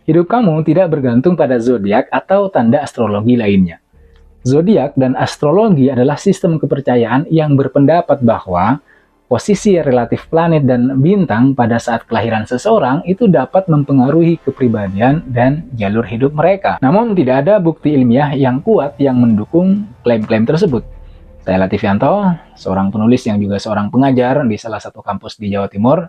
Hidup kamu tidak bergantung pada zodiak atau tanda astrologi lainnya. Zodiak dan astrologi adalah sistem kepercayaan yang berpendapat bahwa posisi relatif planet dan bintang pada saat kelahiran seseorang itu dapat mempengaruhi kepribadian dan jalur hidup mereka. Namun tidak ada bukti ilmiah yang kuat yang mendukung klaim-klaim tersebut. Saya Latifianto, seorang penulis yang juga seorang pengajar di salah satu kampus di Jawa Timur.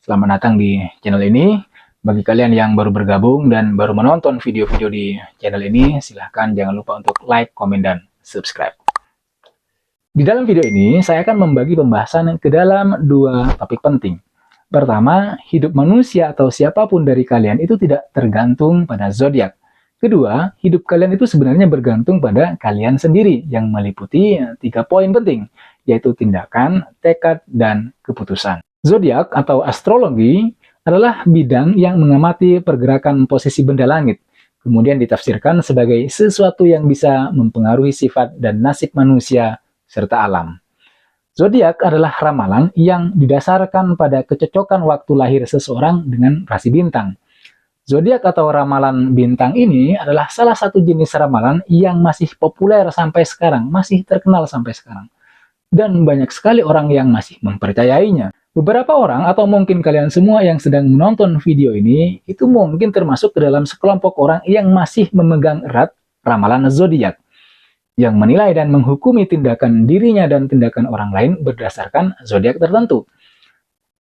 Selamat datang di channel ini. Bagi kalian yang baru bergabung dan baru menonton video-video di channel ini, silahkan jangan lupa untuk like, komen, dan subscribe. Di dalam video ini, saya akan membagi pembahasan ke dalam dua topik penting. Pertama, hidup manusia atau siapapun dari kalian itu tidak tergantung pada zodiak. Kedua, hidup kalian itu sebenarnya bergantung pada kalian sendiri yang meliputi 3 poin penting, yaitu tindakan, tekad, dan keputusan. Zodiak atau astrologi adalah bidang yang mengamati pergerakan posisi benda langit, kemudian ditafsirkan sebagai sesuatu yang bisa mempengaruhi sifat dan nasib manusia serta alam. Zodiak adalah ramalan yang didasarkan pada kecocokan waktu lahir seseorang dengan rasi bintang. Zodiak atau ramalan bintang ini adalah salah satu jenis ramalan yang masih populer sampai sekarang, masih terkenal sampai sekarang. Dan banyak sekali orang yang masih mempercayainya. Beberapa orang atau mungkin kalian semua yang sedang menonton video ini itu mungkin termasuk ke dalam sekelompok orang yang masih memegang erat ramalan zodiak, yang menilai dan menghukumi tindakan dirinya dan tindakan orang lain berdasarkan zodiak tertentu.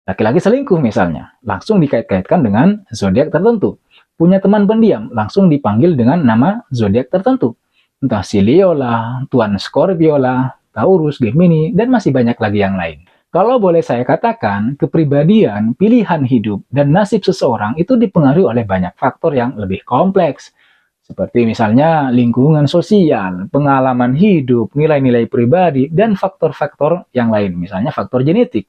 Laki-laki selingkuh misalnya, langsung dikait-kaitkan dengan zodiak tertentu. Punya teman pendiam, langsung dipanggil dengan nama zodiak tertentu. Entah si Leo lah, Tuan Scorpio lah, Taurus, Gemini, dan masih banyak lagi yang lain. Kalau boleh saya katakan, kepribadian, pilihan hidup, dan nasib seseorang itu dipengaruhi oleh banyak faktor yang lebih kompleks. Seperti misalnya lingkungan sosial, pengalaman hidup, nilai-nilai pribadi, dan faktor-faktor yang lain, misalnya faktor genetik.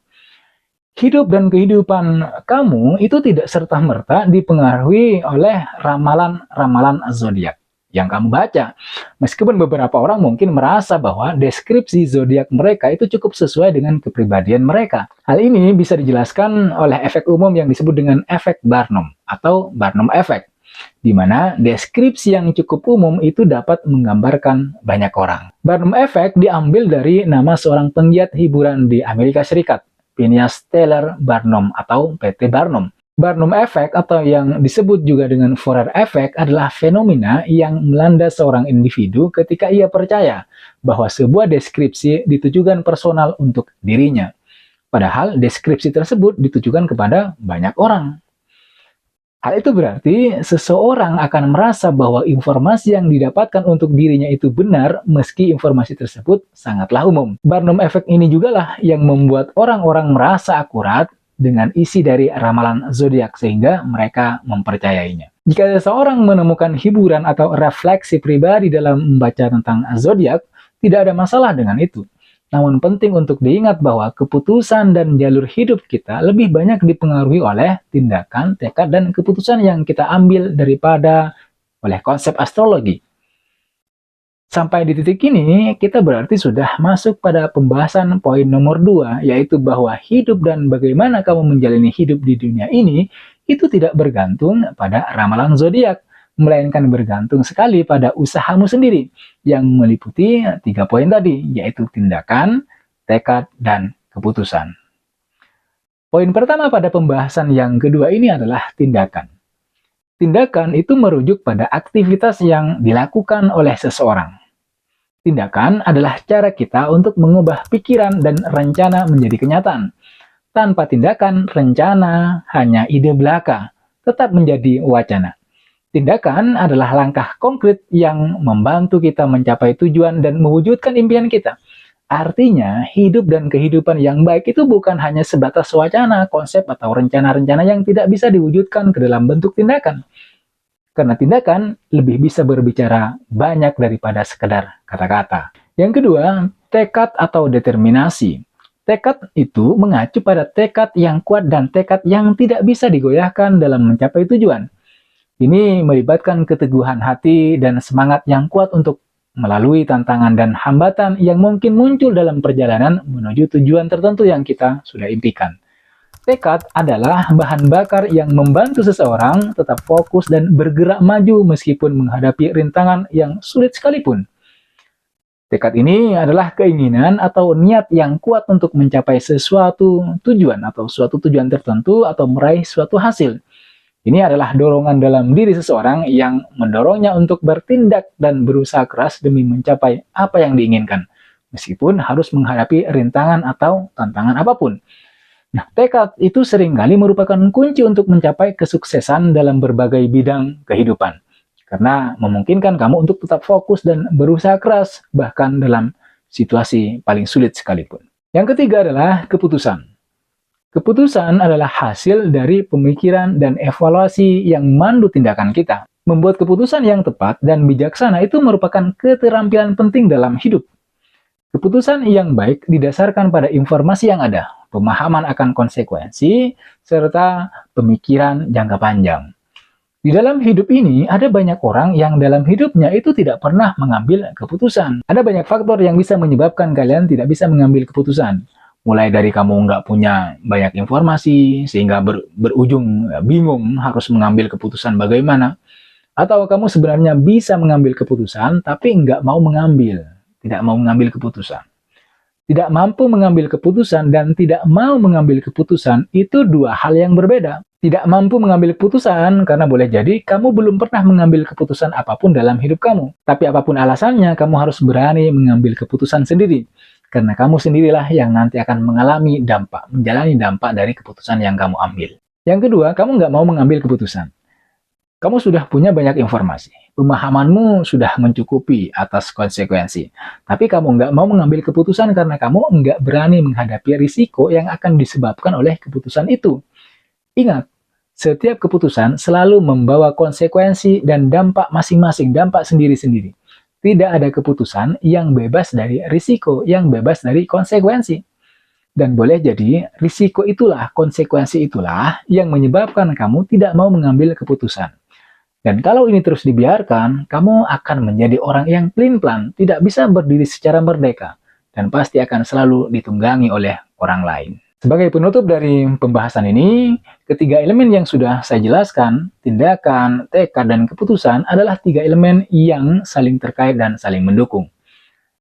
Hidup dan kehidupan kamu itu tidak serta-merta dipengaruhi oleh ramalan-ramalan zodiak yang kamu baca. Meskipun beberapa orang mungkin merasa bahwa deskripsi zodiak mereka itu cukup sesuai dengan kepribadian mereka. Hal ini bisa dijelaskan oleh efek umum yang disebut dengan efek Barnum atau Barnum Effect, di mana deskripsi yang cukup umum itu dapat menggambarkan banyak orang. Barnum Effect diambil dari nama seorang penggiat hiburan di Amerika Serikat, Phineas Taylor Barnum atau P.T. Barnum. Barnum Effect atau yang disebut juga dengan Forer Effect adalah fenomena yang melanda seorang individu ketika ia percaya bahwa sebuah deskripsi ditujukan personal untuk dirinya. Padahal deskripsi tersebut ditujukan kepada banyak orang. Hal itu berarti seseorang akan merasa bahwa informasi yang didapatkan untuk dirinya itu benar meski informasi tersebut sangatlah umum. Barnum Effect ini juga lah yang membuat orang-orang merasa akurat dengan isi dari ramalan zodiak sehingga mereka mempercayainya. Jika seseorang menemukan hiburan atau refleksi pribadi dalam membaca tentang zodiak, tidak ada masalah dengan itu. Namun penting untuk diingat bahwa keputusan dan jalur hidup kita lebih banyak dipengaruhi oleh tindakan, tekad, dan keputusan yang kita ambil daripada oleh konsep astrologi. Sampai di titik ini, kita berarti sudah masuk pada pembahasan poin nomor 2, yaitu bahwa hidup dan bagaimana kamu menjalani hidup di dunia ini, itu tidak bergantung pada ramalan zodiak, melainkan bergantung sekali pada usahamu sendiri, yang meliputi 3 poin tadi, yaitu tindakan, tekad, dan keputusan. Poin pertama pada pembahasan yang kedua ini adalah tindakan. Tindakan itu merujuk pada aktivitas yang dilakukan oleh seseorang. Tindakan adalah cara kita untuk mengubah pikiran dan rencana menjadi kenyataan. Tanpa tindakan, rencana hanya ide belaka, tetap menjadi wacana. Tindakan adalah langkah konkret yang membantu kita mencapai tujuan dan mewujudkan impian kita. Artinya, hidup dan kehidupan yang baik itu bukan hanya sebatas wacana, konsep, atau rencana-rencana yang tidak bisa diwujudkan ke dalam bentuk tindakan. Karena tindakan lebih bisa berbicara banyak daripada sekedar kata-kata. Yang kedua, tekad atau determinasi. Tekad itu mengacu pada tekad yang kuat dan tekad yang tidak bisa digoyahkan dalam mencapai tujuan. Ini melibatkan keteguhan hati dan semangat yang kuat untuk melalui tantangan dan hambatan yang mungkin muncul dalam perjalanan menuju tujuan tertentu yang kita sudah impikan. Tekad adalah bahan bakar yang membantu seseorang tetap fokus dan bergerak maju meskipun menghadapi rintangan yang sulit sekalipun. Tekad ini adalah keinginan atau niat yang kuat untuk mencapai sesuatu tujuan atau suatu tujuan tertentu atau meraih suatu hasil. Ini adalah dorongan dalam diri seseorang yang mendorongnya untuk bertindak dan berusaha keras demi mencapai apa yang diinginkan, meskipun harus menghadapi rintangan atau tantangan apapun. Nah, tekad itu seringkali merupakan kunci untuk mencapai kesuksesan dalam berbagai bidang kehidupan. Karena memungkinkan kamu untuk tetap fokus dan berusaha keras, bahkan dalam situasi paling sulit sekalipun. Yang ketiga adalah keputusan. Keputusan adalah hasil dari pemikiran dan evaluasi yang memandu tindakan kita. Membuat keputusan yang tepat dan bijaksana itu merupakan keterampilan penting dalam hidup. Keputusan yang baik didasarkan pada informasi yang ada, pemahaman akan konsekuensi, serta pemikiran jangka panjang. Di dalam hidup ini, ada banyak orang yang dalam hidupnya itu tidak pernah mengambil keputusan. Ada banyak faktor yang bisa menyebabkan kalian tidak bisa mengambil keputusan. Mulai dari kamu nggak punya banyak informasi, sehingga berujung bingung harus mengambil keputusan bagaimana. Atau kamu sebenarnya bisa mengambil keputusan, tapi nggak mau mengambil. Tidak mau mengambil keputusan. Tidak mampu mengambil keputusan dan tidak mau mengambil keputusan itu dua hal yang berbeda. Tidak mampu mengambil keputusan karena boleh jadi kamu belum pernah mengambil keputusan apapun dalam hidup kamu. Tapi apapun alasannya, kamu harus berani mengambil keputusan sendiri. Karena kamu sendirilah yang nanti akan mengalami dampak, menjalani dampak dari keputusan yang kamu ambil. Yang kedua, kamu nggak mau mengambil keputusan. Kamu sudah punya banyak informasi. Pemahamanmu sudah mencukupi atas konsekuensi. Tapi kamu nggak mau mengambil keputusan karena kamu nggak berani menghadapi risiko yang akan disebabkan oleh keputusan itu. Ingat, setiap keputusan selalu membawa konsekuensi dan dampak masing-masing, dampak sendiri-sendiri. Tidak ada keputusan yang bebas dari risiko, yang bebas dari konsekuensi. Dan boleh jadi, risiko itulah, konsekuensi itulah yang menyebabkan kamu tidak mau mengambil keputusan. Dan kalau ini terus dibiarkan, kamu akan menjadi orang yang pelin-pelan, tidak bisa berdiri secara merdeka, dan pasti akan selalu ditunggangi oleh orang lain. Sebagai penutup dari pembahasan ini, ketiga elemen yang sudah saya jelaskan, tindakan, tekad, dan keputusan adalah tiga elemen yang saling terkait dan saling mendukung.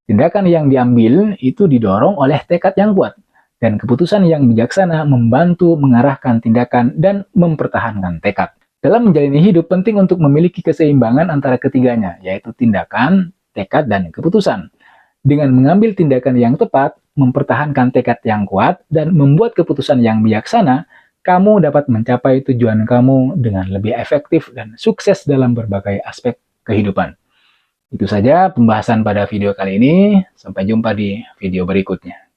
Tindakan yang diambil itu didorong oleh tekad yang kuat, dan keputusan yang bijaksana membantu mengarahkan tindakan dan mempertahankan tekad. Dalam menjalani hidup, penting untuk memiliki keseimbangan antara ketiganya, yaitu tindakan, tekad, dan keputusan. Dengan mengambil tindakan yang tepat, mempertahankan tekad yang kuat, dan membuat keputusan yang bijaksana, kamu dapat mencapai tujuan kamu dengan lebih efektif dan sukses dalam berbagai aspek kehidupan. Itu saja pembahasan pada video kali ini. Sampai jumpa di video berikutnya.